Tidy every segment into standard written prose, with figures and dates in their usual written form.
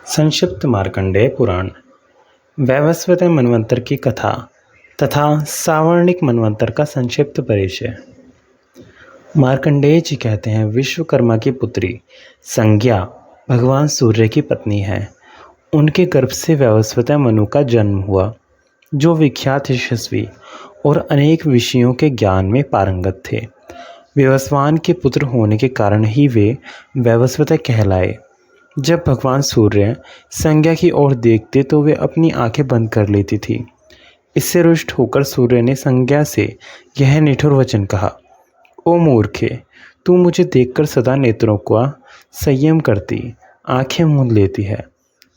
संक्षिप्त मार्कंडेय पुराण वैवस्वत मनवंतर की कथा तथा सावर्णिक मनवंतर का संक्षिप्त परिचय। मार्कंडेय जी कहते हैं, विश्वकर्मा की पुत्री संज्ञा भगवान सूर्य की पत्नी है। उनके गर्भ से वैवस्वत मनु का जन्म हुआ, जो विख्यात यशस्वी और अनेक विषयों के ज्ञान में पारंगत थे। विवस्वान के पुत्र होने के कारण ही वे वैवस्वत कहलाए। जब भगवान सूर्य संज्ञा की ओर देखते तो वे अपनी आंखें बंद कर लेती थी। इससे रुष्ट होकर सूर्य ने संज्ञा से यह निठुर वचन कहा, ओ मूर्खे, तू मुझे देखकर सदा नेत्रों का संयम करती, आंखें मूंद लेती है।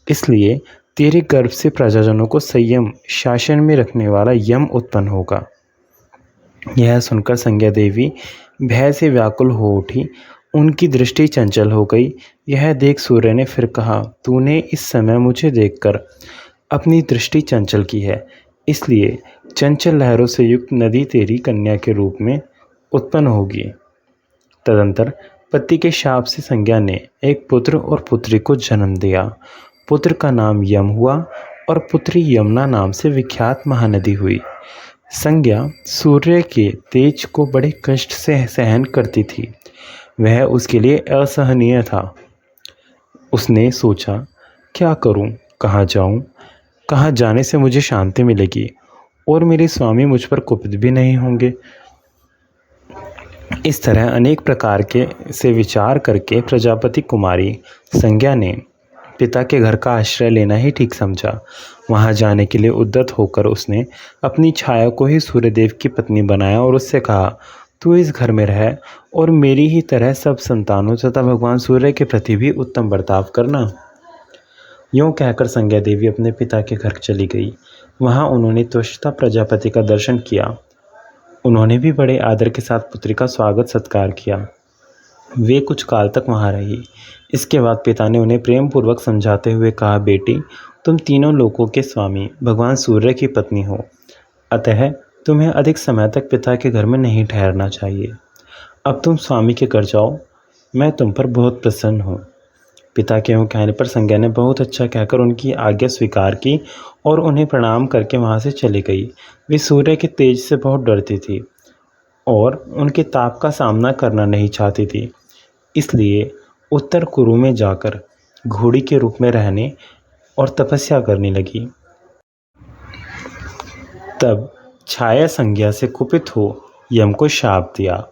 इसलिए तेरे गर्भ से प्रजाजनों को संयम शासन में रखने वाला यम उत्पन्न होगा। यह सुनकर संज्ञा देवी भय से व्याकुल हो उठी। उनकी दृष्टि चंचल हो गई। यह देख सूर्य ने फिर कहा, तूने इस समय मुझे देखकर अपनी दृष्टि चंचल की है, इसलिए चंचल लहरों से युक्त नदी तेरी कन्या के रूप में उत्पन्न होगी। तदंतर पति के शाप से संज्ञा ने एक पुत्र और पुत्री को जन्म दिया। पुत्र का नाम यम हुआ और पुत्री यमुना नाम से विख्यात महानदी हुई। संज्ञा सूर्य के तेज को बड़े कष्ट से सहन करती थी। वह उसके लिए असहनीय था। उसने सोचा, क्या करूं, कहाँ जाऊं, कहाँ जाने से मुझे शांति मिलेगी और मेरे स्वामी मुझ पर कुपित भी नहीं होंगे। इस तरह अनेक प्रकार के से विचार करके प्रजापति कुमारी संज्ञा ने पिता के घर का आश्रय लेना ही ठीक समझा। वहां जाने के लिए उद्यत होकर उसने अपनी छाया को ही सूर्यदेव की पत्नी बनाया और उससे कहा, तू इस घर में रह और मेरी ही तरह सब संतानों तथा भगवान सूर्य के प्रति भी उत्तम बर्ताव करना। यूँ कहकर संज्ञा देवी अपने पिता के घर चली गई। वहाँ उन्होंने त्वष्टा प्रजापति का दर्शन किया। उन्होंने भी बड़े आदर के साथ पुत्री का स्वागत सत्कार किया। वे कुछ काल तक वहाँ रही। इसके बाद पिता ने उन्हें प्रेम पूर्वक समझाते हुए कहा, बेटी, तुम तीनों लोकों के स्वामी भगवान सूर्य की पत्नी हो, अतः तुम्हें अधिक समय तक पिता के घर में नहीं ठहरना चाहिए। अब तुम स्वामी के घर जाओ, मैं तुम पर बहुत प्रसन्न हूँ। पिता के यूँ कहने पर संज्ञा ने बहुत अच्छा कहकर उनकी आज्ञा स्वीकार की और उन्हें प्रणाम करके वहाँ से चली गई। वे सूर्य के तेज से बहुत डरती थी और उनके ताप का सामना करना नहीं चाहती थी, इसलिए उत्तर कुरु में जाकर घोड़ी के रूप में रहने और तपस्या करने लगी। तब छाया संज्ञा से कुपित हो यम को शाप दिया,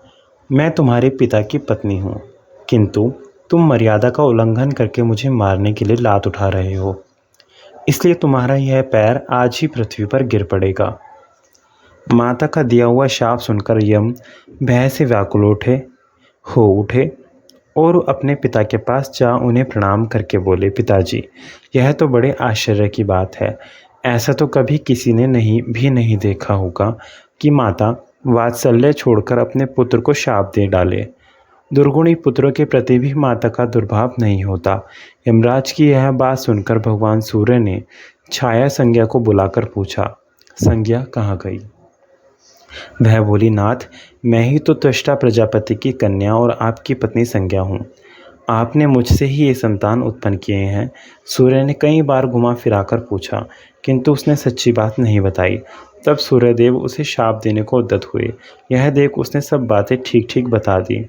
मैं तुम्हारे पिता की पत्नी हूँ, किंतु तुम मर्यादा का उल्लंघन करके मुझे मारने के लिए लात उठा रहे हो, इसलिए तुम्हारा यह पैर आज ही पृथ्वी पर गिर पड़ेगा। माता का दिया हुआ शाप सुनकर यम भय से व्याकुल उठे और अपने पिता के पास जा उन्हें प्रणाम करके बोले, पिताजी, यह तो बड़े आश्चर्य की बात है। ऐसा तो कभी किसी ने नहीं देखा होगा कि माता वात्सल्य छोड़कर अपने पुत्र को शाप दे डाले। दुर्गुणी पुत्रों के प्रति भी माता का दुर्भाव नहीं होता। यमराज की यह बात सुनकर भगवान सूर्य ने छाया संज्ञा को बुलाकर पूछा, संज्ञा कहाँ गई? वह बोली, नाथ, मैं ही तो त्वष्टा प्रजापति की कन्या और आपकी पत्नी संज्ञा हूँ। आपने मुझसे ही ये संतान उत्पन्न किए हैं। सूर्य ने कई बार घुमा फिराकर पूछा, किंतु उसने सच्ची बात नहीं बताई। तब सूर्यदेव उसे शाप देने को उद्यत हुए। यह देख उसने सब बातें ठीक ठीक बता दी।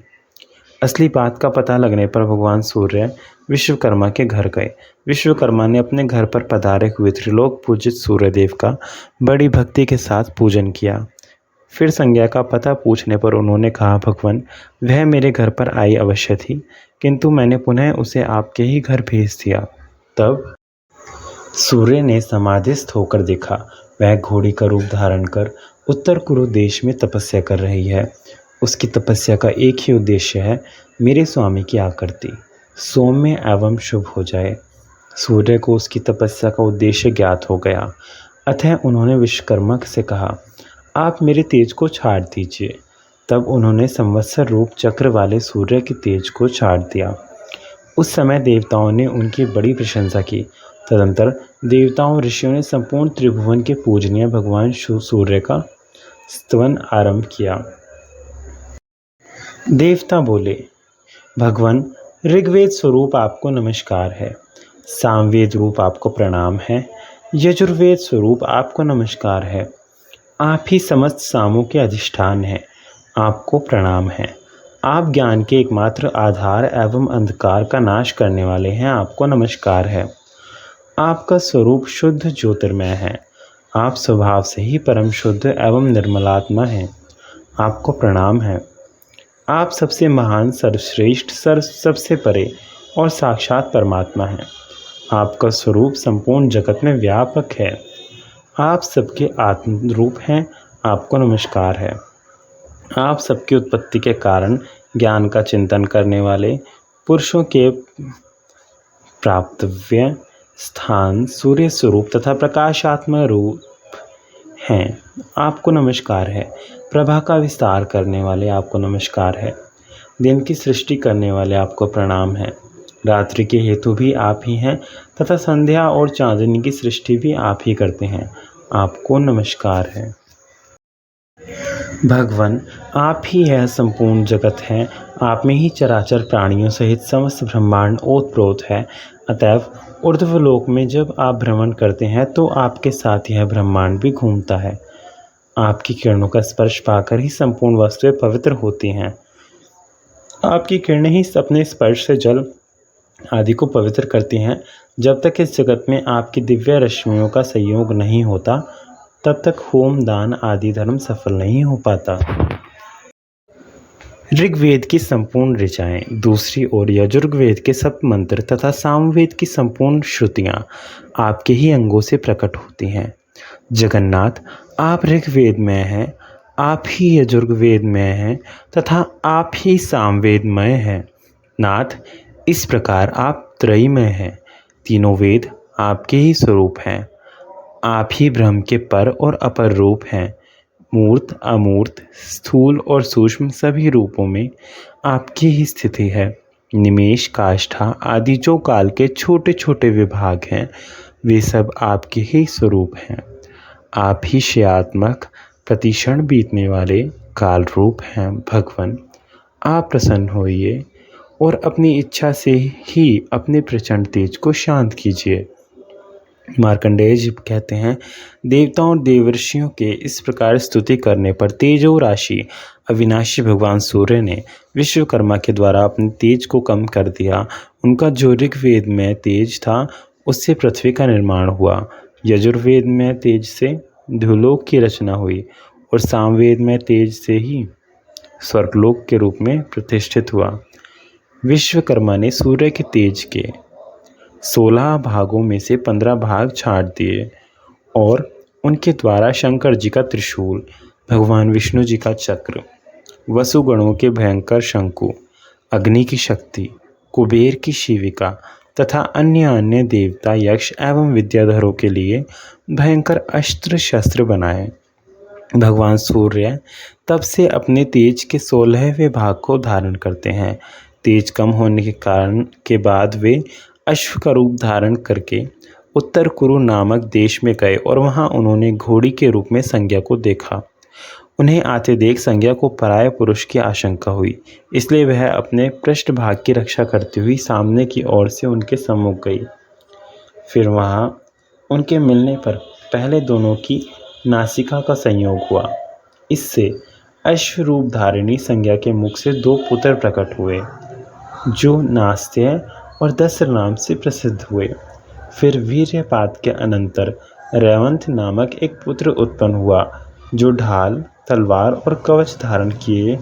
असली बात का पता लगने पर भगवान सूर्य विश्वकर्मा के घर गए। विश्वकर्मा ने अपने घर पर पधारे हुए त्रिलोक पूजित सूर्यदेव का बड़ी भक्ति के साथ पूजन किया। फिर संज्ञा का पता पूछने पर उन्होंने कहा, भगवान, वह मेरे घर पर आई अवश्य थी, किंतु मैंने पुनः उसे आपके ही घर भेज दिया। तब सूर्य ने समाधिस्थ होकर देखा, वह घोड़ी का रूप धारण कर उत्तर कुरु देश में तपस्या कर रही है। उसकी तपस्या का एक ही उद्देश्य है, मेरे स्वामी की आकृति सौम्य एवं शुभ हो जाए। सूर्य को उसकी तपस्या का उद्देश्य ज्ञात हो गया, अतः उन्होंने विश्वकर्मा से कहा, आप मेरे तेज को छाड़ दीजिए। तब उन्होंने संवत्सर रूप चक्र वाले सूर्य के तेज को छाड़ दिया। उस समय देवताओं ने उनकी बड़ी प्रशंसा की। तदंतर देवताओं ऋषियों ने संपूर्ण त्रिभुवन के पूजनीय भगवान सूर्य का स्तवन आरंभ किया। देवता बोले, भगवान, ऋग्वेद स्वरूप आपको नमस्कार है। सामवेद रूप आपको प्रणाम है। यजुर्वेद स्वरूप आपको नमस्कार है। आप ही समस्त सामों के अधिष्ठान हैं, आपको प्रणाम है। आप ज्ञान के एकमात्र आधार एवं अंधकार का नाश करने वाले हैं, आपको नमस्कार है। आपका स्वरूप शुद्ध ज्योतिर्मय है। आप स्वभाव से ही परम शुद्ध एवं निर्मलात्मा हैं, आपको प्रणाम है। आप सबसे महान, सर्वश्रेष्ठ, सबसे परे और साक्षात परमात्मा हैं। आपका स्वरूप संपूर्ण जगत में व्यापक है। आप सबके आत्म रूप हैं, आपको नमस्कार है। आप सबकी उत्पत्ति के कारण ज्ञान का चिंतन करने वाले पुरुषों के प्राप्तव्य स्थान सूर्य स्वरूप तथा प्रकाशात्मक रूप हैं, आपको नमस्कार है। प्रभा का विस्तार करने वाले आपको नमस्कार है। दिन की सृष्टि करने वाले आपको प्रणाम है। रात्रि के हेतु भी आप ही हैं तथा संध्या और चांदनी की सृष्टि भी आप ही करते हैं, आपको नमस्कार है। भगवान, आप ही यह संपूर्ण जगत है। आप में ही चराचर प्राणियों सहित समस्त ब्रह्मांड ओतप्रोत है। अतएव ऊर्ध्वलोक में जब आप भ्रमण करते हैं तो आपके साथ यह ब्रह्मांड भी घूमता है। आपकी किरणों का स्पर्श पाकर ही संपूर्ण वस्तुएं पवित्र होती हैं। आपकी किरणें ही अपने स्पर्श से जल आदि को पवित्र करती हैं। जब तक इस जगत में आपकी दिव्य रश्मियों का संयोग नहीं होता, तब तक होम, दान आदि धर्म सफल नहीं हो पाता। ऋग्वेद की संपूर्ण ऋचाएँ, दूसरी ओर यजुर्वेद के सब मंत्र तथा सामवेद की संपूर्ण श्रुतियाँ आपके ही अंगों से प्रकट होती हैं। जगन्नाथ, आप ऋग्वेद में हैं, आप ही यजुर्वेद में हैं तथा आप ही सामवेदमय हैं। नाथ, इस प्रकार आप त्रयीमय हैं। तीनों वेद आपके ही स्वरूप हैं। आप ही ब्रह्म के पर और अपर रूप हैं। मूर्त, अमूर्त, स्थूल और सूक्ष्म सभी रूपों में आपकी ही स्थिति है। निमेष, काष्ठा आदि जो काल के छोटे छोटे विभाग हैं, वे सब आपके ही स्वरूप हैं। आप ही क्षयात्मक, प्रतिक्षण बीतने वाले काल रूप हैं। भगवान, आप प्रसन्न होइए और अपनी इच्छा से ही अपने प्रचंड तेज को शांत कीजिए। मार्कंडेय जी कहते हैं, देवताओं और देवर्षियों के इस प्रकार स्तुति करने पर तेजो राशि अविनाशी भगवान सूर्य ने विश्वकर्मा के द्वारा अपने तेज को कम कर दिया। उनका जो ऋग्वेद में तेज था, उससे पृथ्वी का निर्माण हुआ। यजुर्वेद में तेज से ध्रुलोक की रचना हुई और सामवेद में तेज से ही स्वर्गलोक के रूप में प्रतिष्ठित हुआ। विश्वकर्मा ने सूर्य के तेज के 16 भागों में से 15 भाग छांट दिए और उनके द्वारा शंकर जी का त्रिशूल, भगवान विष्णु जी का चक्र, वसुगणों के भयंकर शंकु, अग्नि की शक्ति, कुबेर की शिविका तथा अन्य देवता, यक्ष एवं विद्याधरों के लिए भयंकर अस्त्र शस्त्र बनाए। भगवान सूर्य तब से अपने तेज के 16वें भाग को धारण करते हैं। तेज कम होने के कारण के बाद वे अश्व का रूप धारण करके उत्तर कुरु नामक देश में गए और वहां उन्होंने घोड़ी के रूप में संज्ञा को देखा। उन्हें आते देख संज्ञा को पराय पुरुष की आशंका हुई, इसलिए वह अपने पृष्ठभाग की रक्षा करती हुई सामने की ओर से उनके सम्मुख गई। फिर वहां उनके मिलने पर पहले दोनों की नासिका का संयोग हुआ। इससे अश्वरूप धारिणी संज्ञा के मुख से 2 पुत्र प्रकट हुए, जो नास्त्य और दस्र नाम से प्रसिद्ध हुए। फिर वीर्यपात के अनंतर रेवंत नामक एक पुत्र उत्पन्न हुआ, जो ढाल, तलवार और कवच धारण किए,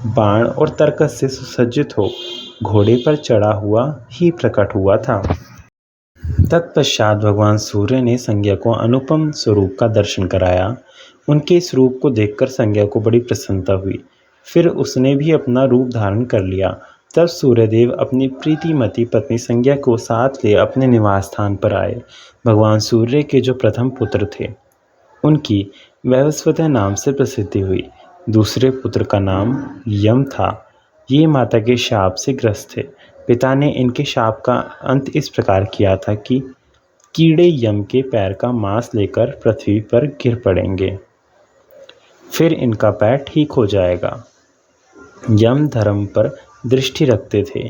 बाण और तरकस से सुसज्जित हो घोड़े पर चढ़ा हुआ ही प्रकट हुआ था। तत्पश्चात भगवान सूर्य ने संज्ञा को अनुपम स्वरूप का दर्शन कराया। उनके इस रूप को देखकर संज्ञा को बड़ी प्रसन्नता हुई। फिर उसने भी अपना रूप धारण कर लिया। तब सूर्यदेव अपनी प्रीतिमती पत्नी संज्ञा को साथ ले अपने निवास स्थान पर आए। भगवान सूर्य के जो प्रथम पुत्र थे, उनकी वैवस्वत नाम से प्रसिद्धि हुई। दूसरे पुत्र का नाम यम था। ये माता के शाप से ग्रस्त थे। पिता ने इनके शाप का अंत इस प्रकार किया था कि कीड़े यम के पैर का मांस लेकर पृथ्वी पर गिर पड़ेंगे, फिर इनका पैर ठीक हो जाएगा। यम धर्म पर दृष्टि रखते थे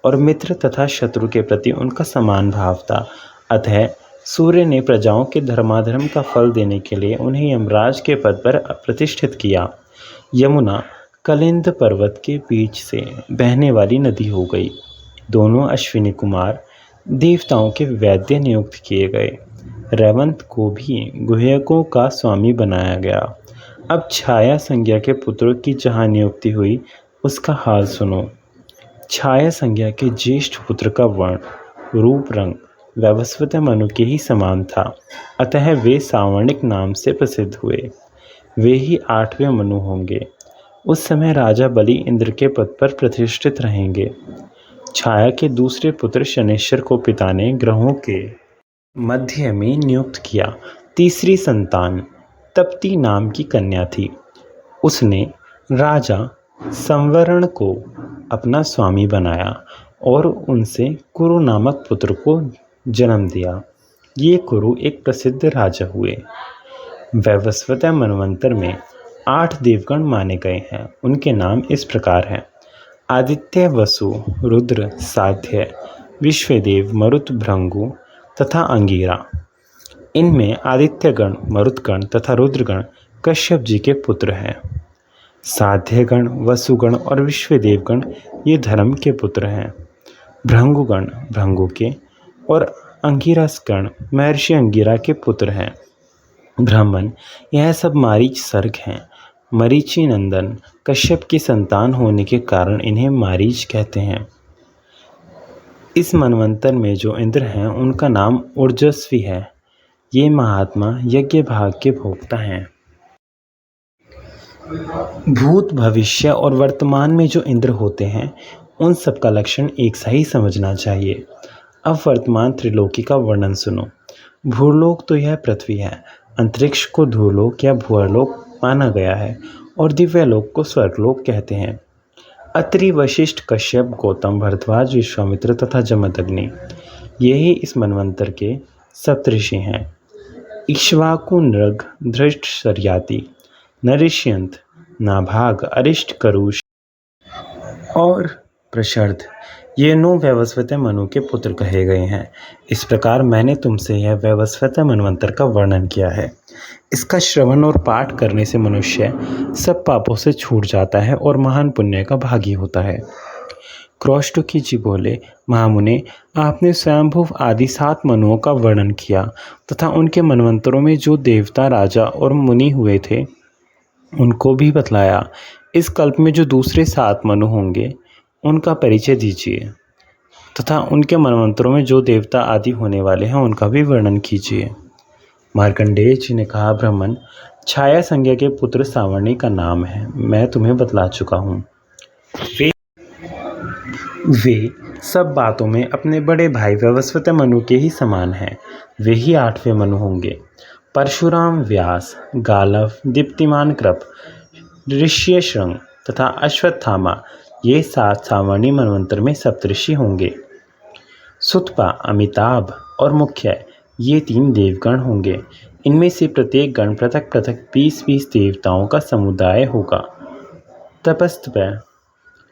और मित्र तथा शत्रु के प्रति उनका समान भाव था। अतः सूर्य ने प्रजाओं के धर्माधर्म का फल देने के लिए उन्हें यमराज के पद पर प्रतिष्ठित किया। यमुना कलिंद पर्वत के बीच से बहने वाली नदी हो गई। दोनों अश्विनी कुमार देवताओं के वैद्य नियुक्त किए गए। रेवंत को भी गुह्यकों का स्वामी बनाया गया। अब छाया संज्ञा के पुत्रों की जहाँ नियुक्ति हुई उसका हाल सुनो। छाया संज्ञा के ज्येष्ठ पुत्र का वर्ण, रूप, रंग वैवस्वत मनु के ही समान था। अतः वे सावर्णिक नाम से प्रसिद्ध हुए। वे ही 8वें मनु होंगे। उस समय राजा बलि इंद्र के पद पर प्रतिष्ठित रहेंगे। छाया के दूसरे पुत्र शनेश्वर को पिता ने ग्रहों के मध्य में नियुक्त किया। तीसरी संतान तप्ती नाम की कन्या थी। उसने राजा संवरण को अपना स्वामी बनाया और उनसे कुरु नामक पुत्र को जन्म दिया। ये कुरु एक प्रसिद्ध राजा हुए। वैवस्वत मनवंतर में 8 देवगण माने गए हैं। उनके नाम इस प्रकार हैं: आदित्य, वसु, रुद्र, साध्य, विश्वदेव, मरुत, भृंगु तथा अंगिरा। इनमें आदित्यगण, मरुतगण तथा रुद्रगण कश्यप जी के पुत्र हैं। साध्यगण, वसुगण और विश्वदेवगण ये धर्म के पुत्र हैं। भृंगुगण भृंगु के और अंगिरसगण महर्षि अंगिरा के पुत्र हैं। ब्राह्मण यह सब मारीच सर्ग हैं। मरीचि नंदन कश्यप की संतान होने के कारण इन्हें मारीच कहते हैं। इस मनवंतर में जो इंद्र हैं उनका नाम ऊर्जस्वी है। ये महात्मा यज्ञ भाग के भोक्ता हैं। भूत, भविष्य और वर्तमान में जो इंद्र होते हैं उन सब का लक्षण एक सा ही समझना चाहिए। अब वर्तमान त्रिलोकी का वर्णन सुनो। भूलोक तो यह पृथ्वी है। अंतरिक्ष को धूलोक या भुवरलोक माना गया है और दिव्यलोक को स्वर्गलोक कहते हैं। अत्रि, वशिष्ठ, कश्यप, गौतम, भरद्वाज, विश्वामित्र तथा जमदग्नि यही इस मनवंतर के सप्तऋषि हैं। इक्ष्वाकु, नृग, धृष्ट, शर्याति, नरिष्यंत, नाभाग, अरिष्ट, करुष और प्रशर्द ये 9 वैवस्वत मनु के पुत्र कहे गए हैं। इस प्रकार मैंने तुमसे यह वैवस्वत मनवंतर का वर्णन किया है। इसका श्रवण और पाठ करने से मनुष्य सब पापों से छूट जाता है और महान पुण्य का भागी होता है। क्रौष्टुकी जी बोले, महामुने, आपने स्वयंभुव आदि 7 मनुओं का वर्णन किया तथा उनके मनवंतरों में जो देवता, राजा और मुनि हुए थे उनको भी बतलाया। इस कल्प में जो दूसरे 7 मनु होंगे उनका परिचय दीजिए तथा उनके मनवंतरों में जो देवता आदि होने वाले हैं उनका भी वर्णन कीजिए। मार्कंडेय जी ने कहा, ब्राह्मण, छाया संज्ञा के पुत्र सावर्णी का नाम है, मैं तुम्हें बतला चुका हूँ। वे सब बातों में अपने बड़े भाई वैवस्वत मनु के ही समान हैं। वे ही 8वें मनु होंगे। परशुराम, व्यास, गालव, दीप्तिमान कृप, ऋष्यशृंग तथा अश्वत्थामा ये 7 सावर्णी मनवंतर में सप्तऋषि होंगे। सुतपा, अमिताभ और मुख्य ये 3 देवगण होंगे। इनमें से प्रत्येक गण पृथक पृथक 20-20 देवताओं का समुदाय होगा। तपस्त्वय,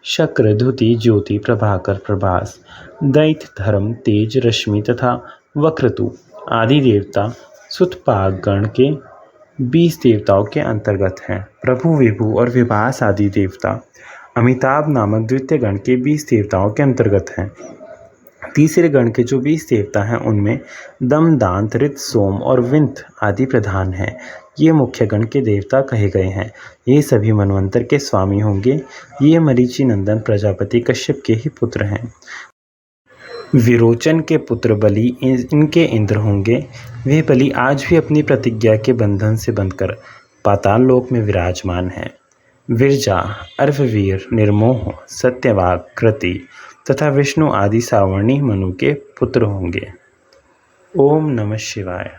शक्र, धुति, ज्योति, प्रभाकर, प्रभास, दैत्य, धर्म, तेज, रश्मि तथा वक्रतु आदि देवता सुतपाक गण के 20 देवताओं के अंतर्गत हैं। प्रभु, विभु और विभास आदि देवता अमिताभ नामक द्वितीय गण के 20 देवताओं के अंतर्गत हैं। तीसरे गण के जो 20 देवता हैं उनमें दम, दांत, ऋत, सोम और विंत आदि प्रधान हैं। ये मुख्य गण के देवता कहे गए हैं। ये सभी मनवंतर के स्वामी होंगे। ये मरीचि नंदन प्रजापति कश्यप के ही पुत्र हैं। विरोचन के पुत्र बलि इनके इंद्र होंगे। वे बलि आज भी अपनी प्रतिज्ञा के बंधन से बंधकर पाताल लोक में विराजमान हैं। विरजा, अर्ववीर, निर्मोह, सत्यवाक, कृति तथा विष्णु आदि सावर्णी मनु के पुत्र होंगे। ओम नमः शिवाय।